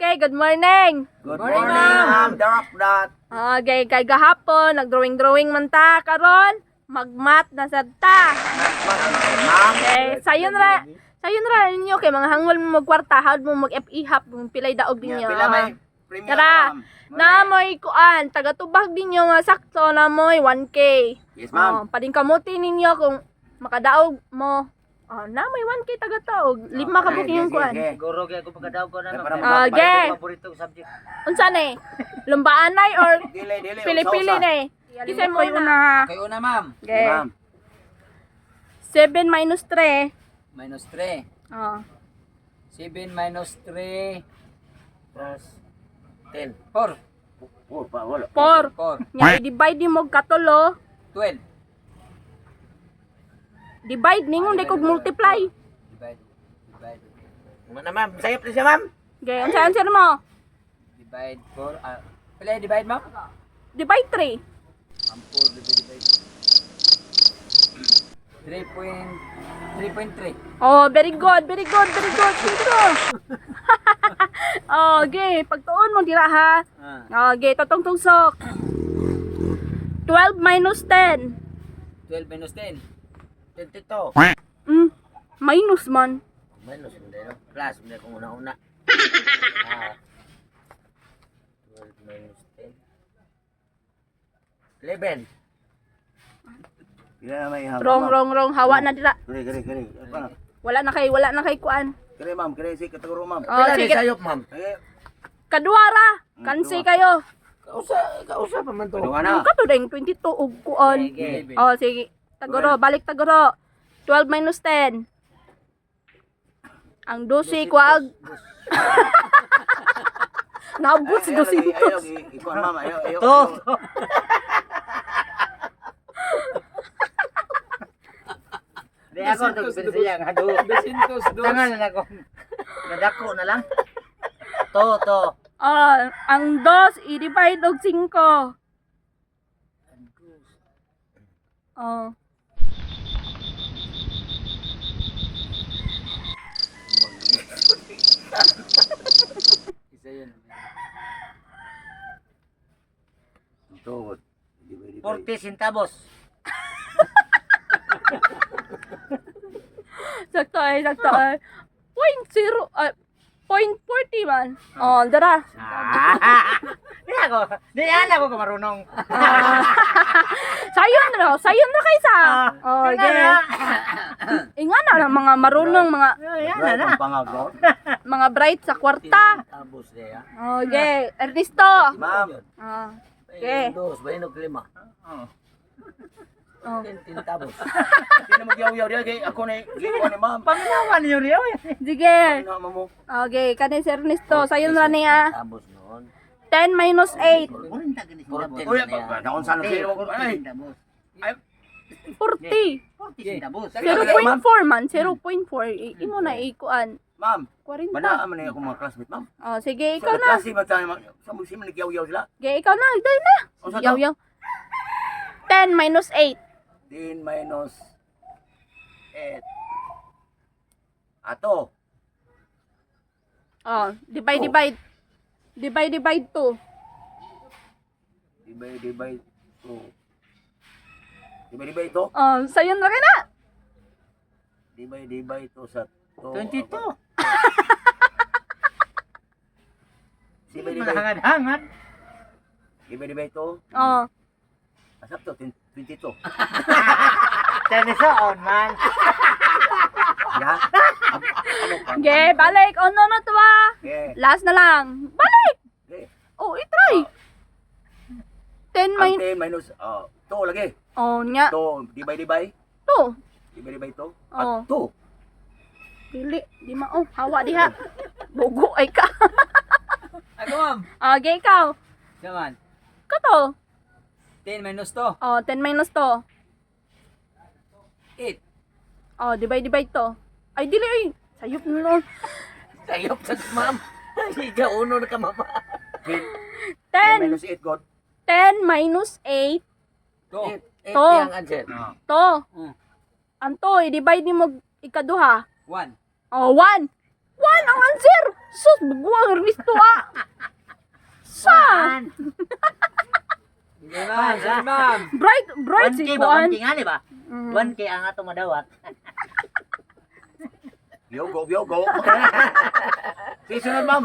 Okay, good morning. Good morning, ma'am. Dark dot. Okay, kay gahapon nagdrawing-drawing man ta karon, magmat na sad ta. Ma'am. Okay, sayon ra ninyo kay mga hangol mo magkwarta, hawd mo mag-ihap kung pilay daog ninyo. Pila may premium, Tara, ma'am. na mo'y kuan, taga-tubag ninyo nga sakto na mo'y 1K. Yes, ma'am. Padingkamuti ninyo kung makadaog mo. Na may 1K taga-taog. Lima ka buking yung kuan. Siguro kaya ako pagkadaw ko na Okay. paboritong subject. Unsa ni? Lumbaan or Dili. pili-pili ni? Kisay mo una. Kayo na, ma'am. Okay. Ma'am. 7 minus 3. Minus 3. Oh. 7 minus 3 Plus 10. 4. Oh, pa wala. 4. 4. Nya i-divide mo katulo. 12. Divide ningon di kog multiply. Divide. Mana, ma'am? Sayop na siya, ma'am. Okay, unsa mo? Divide 4. Pila yung divide, ma'am? Divide 3. Ang 4 divide. 3.3. Oh, very good. Sige. Okay, pagtuon mo dira ha. Okay, totong tungsok. 12 minus 10. 12 minus 10. 22. Minus man. Minus, hindi, no? Plus, hindi kung una-una. 12 minus 10. 11. Kaya may hawak, Wrong. Hawa na dira. Kiri. Wala na kay kuan. Kiri, ma'am. Kiri, si katuro, ma'am. Oh, sige. Sayop, ma'am. Kadua ra. Kansi kayo. Kausa pa man to. Ano? Kato ding 22 og kuan. Okay. Oh, sige. Balik taguro. 12 minus 10. Ang 12 kuag. Nabot si 200. Ikaw, ma'am. Ayaw. To. Di ako to siya nga do. 202. Tangan na ako. Nadako na lang. To. Ang 2 i-divide og 5. Oh. Isa yun. To. 40 centavos. Sakto ay. Point 40 man. Oh, dara. Di ako marunong. Sayon ra kaysa. Oh, okay. Ingana na mga marunong Pangagaw. mga bright sa kwarta. Tapos niya. Okay, Ernesto. Ma'am. Okay. Dos, bayinog lima. Oh. Tintabos. Sino magyaw-yaw diya kay ako na giwa ni ma'am. Panginawan niyo riyo. Sige. Ano mo? Okay, kani si Ernesto. Sayon ra niya. Tintabos noon. 10 minus 8. Uy, naon sa sino mo ay. 40. 0.4 man. 0.4. Imo na ikuan. Ma'am, 40. banaan man ako mga classmate, ma'am. Oh, sige, Ikaw ikaw na. Klase ba tayo sa mo sino nagyaw-yaw sila? Okay, ikaw na. Dahil na. O, sa to? Yaw. 10 minus 8. 10 minus 8. Ato. Oh, divide 2. Divide 2. Divide 2. Oh, sayon na rin na. Divide 2 sa 22. Divide Hangad-hangad. 2. Oh. Asap to 22. Tenison, man. Ya. Okay, balik. Oh, no, to ba? Okay. Last na lang. Balik. Okay. Oh, itry. 10 Ang minus. 10 minus 2 lagi. Oh, nya. 2 divide 2. 2. Oh. At 2. Dili. Di mao. Hawa diha. Bugo ay ka. Ako, ma'am. Okay, ikaw. Saman. Kato. 10 minus 2. Oh, 10 minus 2. 8. Oh, divide 2. Ay, dili ay. Sayop na nun. Sayop sa ma'am. Ika uno na ka mama. 10. minus 8 god. 10 minus 8. 2. 8 To. yang answer. To. Anto, i-divide ni mo ikaduha. 1. Oh, 1. One ang answer. Sus, bagwang risto ah. Sa. One. Sige, ma'am. Sige, ma'am. Bright 1K si ba? Kuan. 1K nga di ba? Mm. 1K ang ato madawat. Yogo. Sisunod ma'am.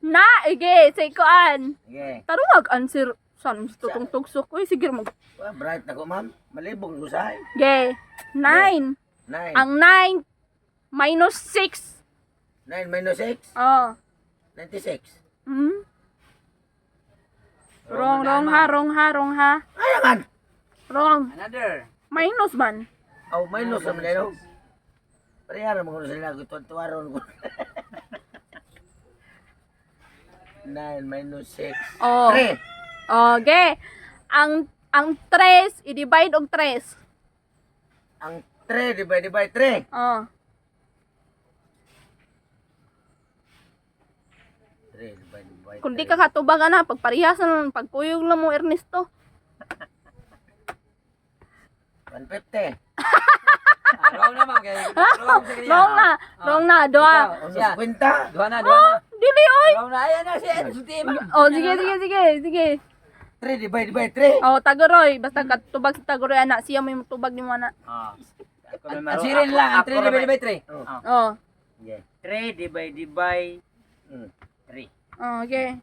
Na, ige, say Kuan. Okay. Taruwag answer. San gusto tong tugsok? Uy, sige mag. Well, bright na ko ma'am. Malibog usahay. Ge. 9. 9. Ang 9 minus 6. 9 minus 6. Oh. 96. Hmm? Wrong Wrong na, wrong ha. Ayangan. Wrong. Another. Minus man. Oh, minus naman na yun. Parehara mo kung sila. Tuwaron ko. 9 minus 6. Oh. 3. Okay. Ang 3 i-divide og 3. Ang 3 divide by 3. Oh. 3 divide by 3. Kung di ka katubagan na pagparihasan pagkuyog lang mo Ernesto. 150. Wrong na, ma'am. Wrong sa kanya. Wrong na, doa. Ikaw, siya. 50. Duha na. Dili oy. Wrong na. Ayan na siya. Suti, ma'am. Oh, sige. 3 divide by 3. Oh, Tagoroy, basta katubag si Tagoroy anak, siya may tubag ni mo anak. Ang sirin lang. Ang 3 divided by 3. Oh. Yeah. 3 divided by 3. Oh, okay.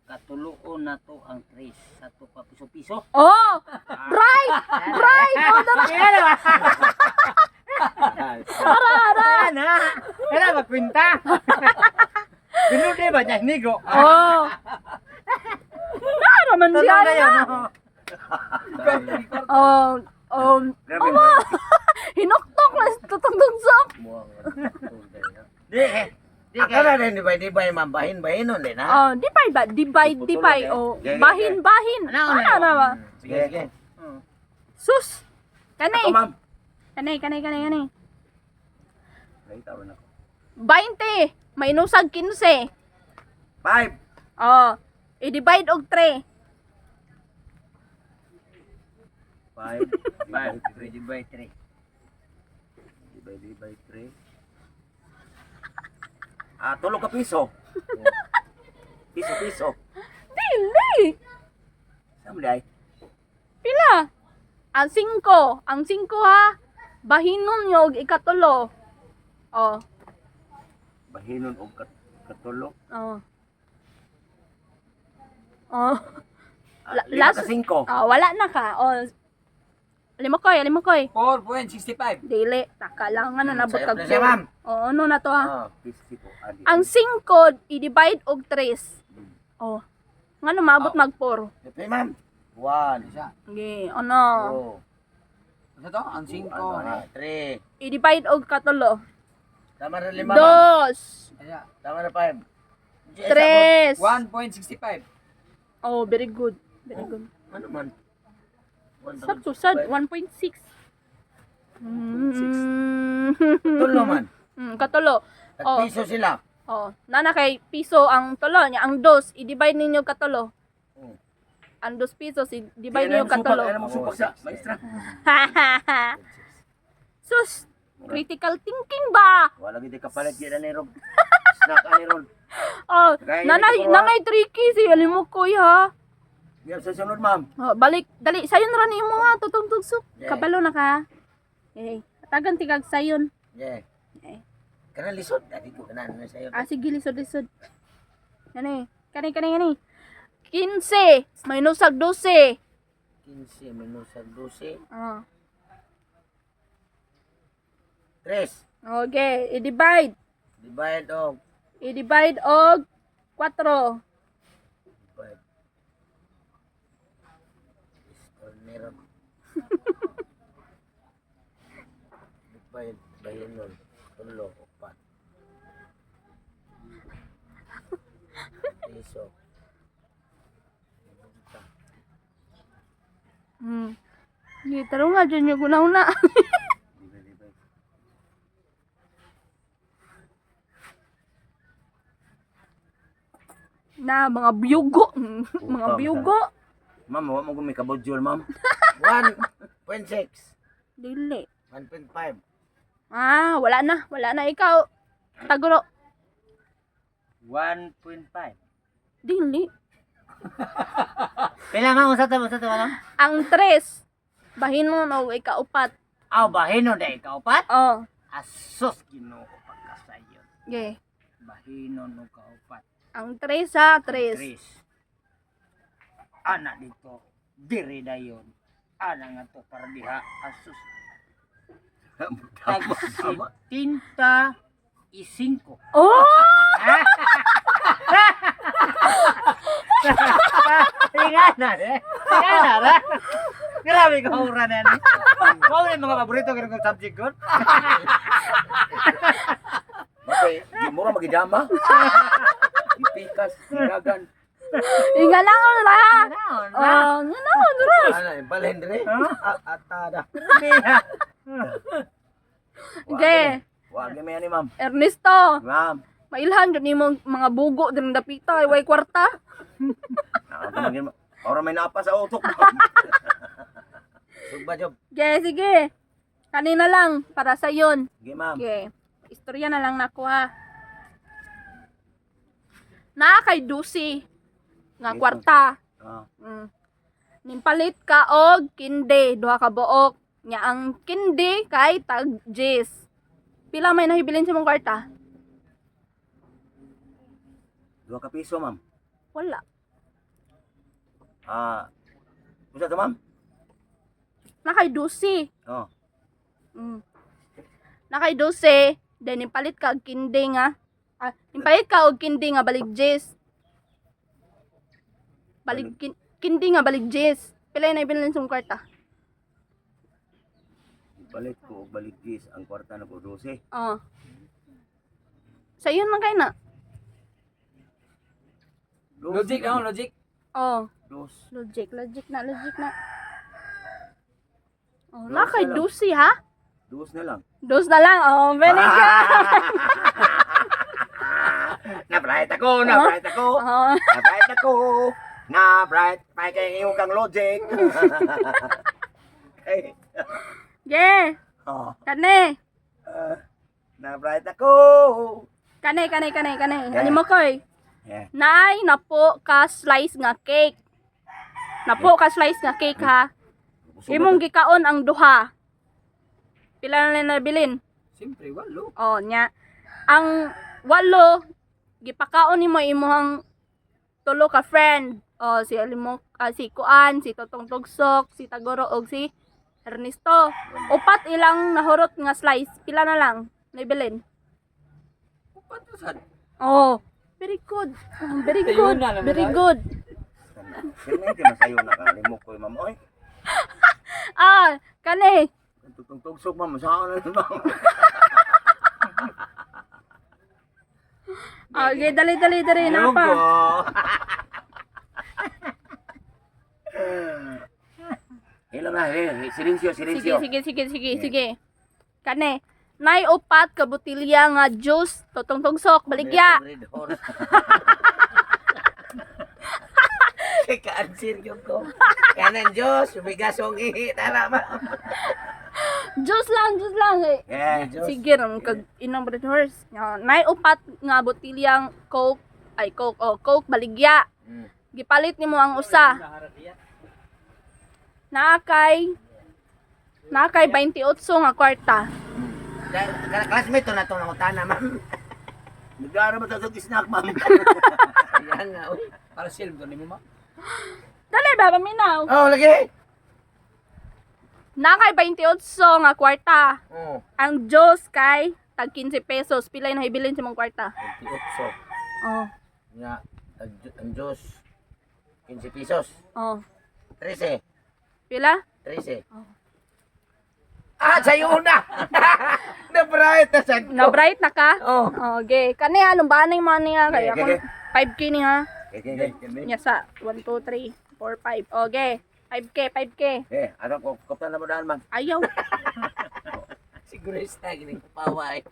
Katuluon na to ang 3 sa to pa piso-piso. Oh! Bright! Oh, dara. Kaya magkwinta. Pinudi ba niya nigo? Oh. Naraman siya na. Oh, Grabe Mama. Hinoktok na tutong-tugsok. Di Ako na rin divide by ma'am. Bahin-bahinon din ha. Oh, divide ba? Divide. Oh, bahin. Ano Ano ba? Sige. Sus. Ako Kanay. ma'am. Kanay. Naitawan ako. 20. Mainusag 15. 5. Oh. I-divide og 3. 5 divided by 3. divided by 3. Tulog ka piso. Piso. Dili. Saan mo day? Pila? Ang 5 ha. Bahinon nyo og ikatulo. Oh. Bahinon o katulog. Oh. Oh. Lima last- ka 5. Wala na ka. Oh. Lima koy. 4.65. Dili. Taka lang nga na nabot Sayo kag na siya ma'am. Oh, ano na to ha? Piso. Ang 5 i-divide og 3. Oh. Nga mabot mag 4. Okay ma'am. 1. Siya. Okay, ano? 2. Ano to? Ang 5. 3. I-divide og katulo. Tama na 5 ma'am. 2. Ayan. Tama na 5. 3. 1.65. Oh, very good. Ano man? Sakto sad 1.6. Tulo man. Katulo. At Oh. piso sila. Oh, nana kay piso ang tulo niya, ang 2 i-divide ninyo katulo. Oh. Ang 2 pesos i-divide ninyo katulo. Kaya naman supak sa maestra. Sus, critical thinking ba? Wala gid kapalit yan ni Rob. Snack ani ron. Oh, Gaya nanay nito, nanay tricky si alimok ko ha. Yan sa sunod ma'am. Oh, balik dali sayon ra ni mo ha tutong tugsok. Yeah. Kabalo na ka. Eh, tagan tigag sayon. Yeah. Eh. Kana lisod dati ko kana na sayo. Sige lisod. Kani. 15 minus ag 12. 15 minus 12. Oh. 3. Okay, i-divide. Divide Og og 4. divide. Meron. Divide bahinon. Tulo upat. Piso. Taro nga dyan yung una-una. Divide by Na, mga biyugo. Mga biyugo. Ma'am, wa mo gumi kabodyol, ma'am. 1.6. Dili. 1.5. Wala na. Wala na ikaw. Taguro. 1.5. Dili. Pila man usa to alam? Ang 3. Bahinon o ikaupat. Aw bahino na ikaw pat. Oh. Asos Ginoo pagkasayon. Okay. Bahino no kaupat. Ang 3 ha, 3. Chris. Anak dito, diri dayon. Ana nga to para diha asus. Tinta isingko. Oh! Tingana eh. Tingana ra. Grabe ko ura na ni. Mao ni mga paborito ko ng subject ko. Okay, di mo ra magidama. Ipikas, dagan. Ingalaon na. Naon ba? Oh, ngalaon dira. Ana, balhin dire. Atada. Okay. Wag mi ani ma'am. Ernesto, Ma'am. mailhan jud nimo mga bugo din dapita way kwarta. Nakamagin mo. Ora may napa sa utok. Sugba job. Okay, sige. Kanina lang para sa yon. Sige ma'am. Okay. Istorya na lang nako ha. Na kay Dusi nga kwarta. Ah, Nimpalit ka og kinde, duha ka buok. Nya ang kinde kay tag 10. Pila may nahibilin sa mong kwarta? 2 ka piso ma'am. Wala. Usa to ma'am? Na kay Dusi. Oh. Na kay Dusi, then nimpalit ka og kinde nga. Nimpalit ka og kinde nga balik 10. Balik kindi nga balik 10. Pila na ibilin sa mong kwarta? Balik ko og balik gis ang kwarta na ko 12. Oh. Sa yun man kay na. Logic na, logic. Oh. Dos. Logic na. Oh, na kay Dusi ha? Dos na lang. Dos na lang. Oh, very good. Na-bright ako, na-bright ako. Oh. Na-bright ako. Na-bright. May kay iyong kang logic. Hey. Yeah. Oh. Kane. Na-bright ako. Kane. Yeah. Ano mo koy? Yeah. Nay, napo ka slice nga cake. Napo ka slice nga cake ha. Imong gikaon ang duha. Pila na nabilin? Siyempre, walo. Oh, nya. Ang 8 gipakaon nimo imong 3 ka friend. Oh, si Alimok, si Kuan, si Totong Tugsok, si Tagoro og si Ernesto. Upat ilang nahurot nga slice. Pila na lang nabilin? Upat na sad. Oh, very good. Very good. Ayun na, Very naman. good. Sino yung kinasayo na kalimok ko ma'am? Oy. Kani. Tugsok ma'am. Saan na ma'am? Okay, dali na pa. Ilang na, silencio. Sige. Kani. Nay upat ka botilya nga juice, Totong Tugsok, baligya. Kaansir yung ko. Kanan Diyos, umigas ang ihi. Tara ma'am. Juice lang eh. Yeah, Diyos. Sige ram kag inang bread horse. Nay upat nga botilyang Coke, Coke baligya. Gipalit nimo ang usa. Nakay 28 nga kwarta. Classmate to na itong nangutana, ma'am. Nag-aaral ba ito snack, ma'am? Ayan nga, uy. Para silm doon mo, ma. Dali ba paminaw? Oh, lagi! Nakay 28 nga kwarta. Oh, Ang Diyos kay tag 15 pesos. Pila na hibilin sa mong kwarta? 28. Oh. Nga, ang Diyos, 15 pesos. Oh. 13. Pila? 13. Oh. Sa'yo na! Na-bright na sad ko. Na bright na ka? Oh. Okay. Kani anong ba nang man niya kaya Okay. 5k ni ha? Okay. Nya sa 1 2 3 4 5. Okay. 5k. Ano ko, kapta na mo daan, ma'am. Ayaw. Siguro yung stag, hindi ko paway.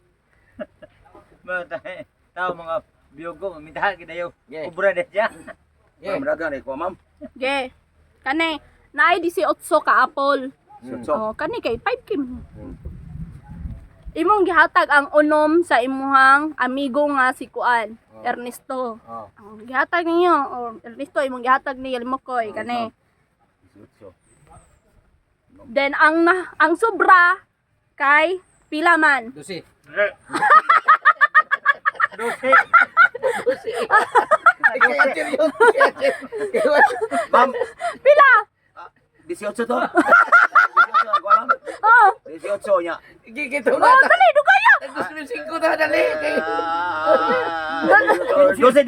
Tao mga biyogo, mintahan kita yung Yeah. kubra na siya. Ma'am, ragan, ikaw, ma'am. Okay. Kani naay 18 ka apple. So, Oh, kani kay 5k. imong gihatag ang unom sa imuhang amigo nga si Kuan, Ernesto. Oh. Ang gihatag ninyo, Ernesto imong gihatag ni Yalmokoy kani. Then ang sobra kay pila man. Dusi. Ma'am, Pila? 18 to. 18 ako alam. Oh, 18 niya. Gigito oh dali dugayo. 2005 na dali. Dose.